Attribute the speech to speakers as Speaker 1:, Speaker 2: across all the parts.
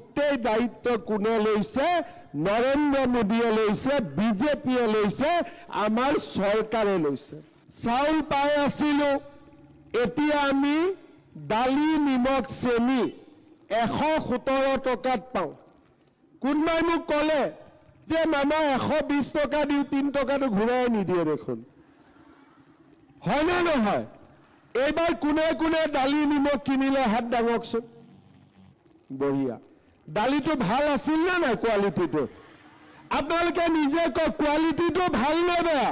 Speaker 1: গোটেই দায়িত্ব কোনে লৈছে? নৰেন্দ্ৰ মোদীয়ে লৈছে, বিজেপিয়ে লৈছে, আমাৰ চৰকাৰে লৈছে। চাউল পাই আছিলো, এতিয়া আমি দালি, নিমখ, চেনি 117 টকাত পাওঁ। কোনোবাই মোক ক'লে যে মামা 120 টকা দিওঁ, 3 টকাটো ঘূৰাই নিদিয়ে দেখোন। হয় নে নহয়? এইবাৰ কোনে কোনে দালি, নিমখ কিনিলে হাত দাঙকচোন। বঢ়িয়া। দালিটো ভাল আছিল নে নাই? কোৱালিটিটো আপোনালোকে নিজে কওক, কোৱালিটিটো ভাল নে বেয়া?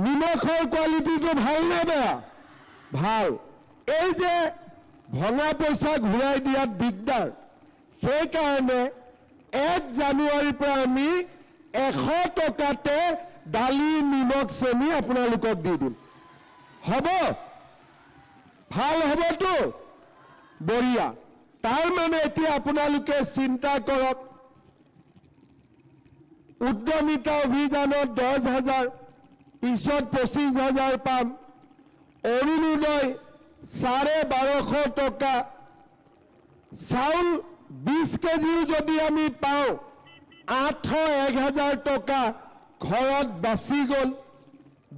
Speaker 1: নিমখৰ কোৱালিটিটো ভাল নে বেয়া? ভাল। এই যে ভঙা পইচা ঘূৰাই দিয়াত দিগদাৰ, সেইকাৰণে 1 জানুৱাৰীৰ পৰা আমি 100 টকাতে দালি, নিমখ, চেনি আপোনালোকক দি দিম। হ'ব? ভাল হ'বতো? বঢ়িয়া। তাৰ মানে এতিয়া আপোনালোকে চিন্তা কৰক, উদ্যমিতা অভিযানত 10,000, পিছত 25,000 পাম। অৰুণোদয় 1250 টকা। চাউল 20 কেজিও যদি আমি পাওঁ, 800-1,000 টকা ঘৰত বাচি গ'ল।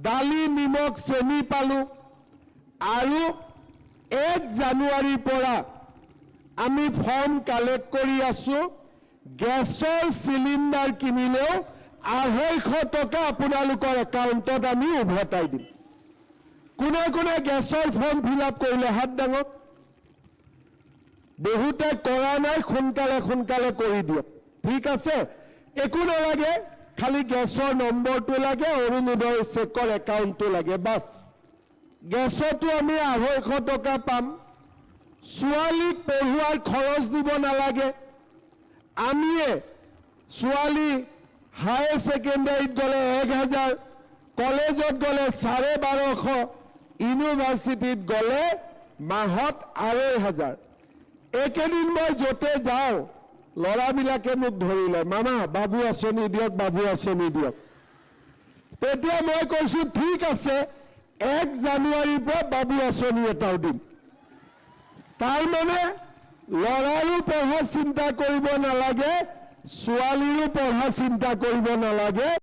Speaker 1: দালি, নিমখ, চেনি পালো। আৰু 1 জানুৱাৰীৰ পৰা আমি ফৰ্ম কালেক্ট কৰি আছো। গেছৰ চিলিণ্ডাৰ কিনিলেও 250 টকা আপোনালোকৰ একাউণ্টত আমি উভতাই দিম। কোনে কোনে গেছৰ ফৰ্ম ফিল-আপ কৰিলে হাত দাঙক। বহুতে কৰা নাই, সোনকালে সোনকালে কৰি দিয়ক। ঠিক আছে, একো নালাগে, খালি গেছৰ নম্বৰটো লাগে, অৰুণোদয় চেকৰ একাউণ্টটো লাগে, বাছ। গেছতো আমি 250 টকা পাম। ছোৱালীক পঢ়ুৱাৰ খৰচ দিব নালাগে। আমিয়ে ছোৱালী হায়াৰ ছেকেণ্ডাৰীত গ'লে 1,000, কলেজত গ'লে 1250, ইউনিভাৰ্চিটিত গ'লে মাহত 2,500। একেদিন মই য'তে যাওঁ, ল'ৰাবিলাকে মোক ধৰি লয়, মামা বাবু আঁচনি দিয়ক, বাবু আঁচনি দিয়ক। তেতিয়া মই কৈছো ঠিক আছে, 1 জানুৱাৰীৰ পৰা বাবু আঁচনি এটাও দিম। তাৰ মানে ল'ৰাৰো পঢ়া চিন্তা কৰিব নালাগে, ছোৱালীৰো পঢ়া চিন্তা কৰিব নালাগে।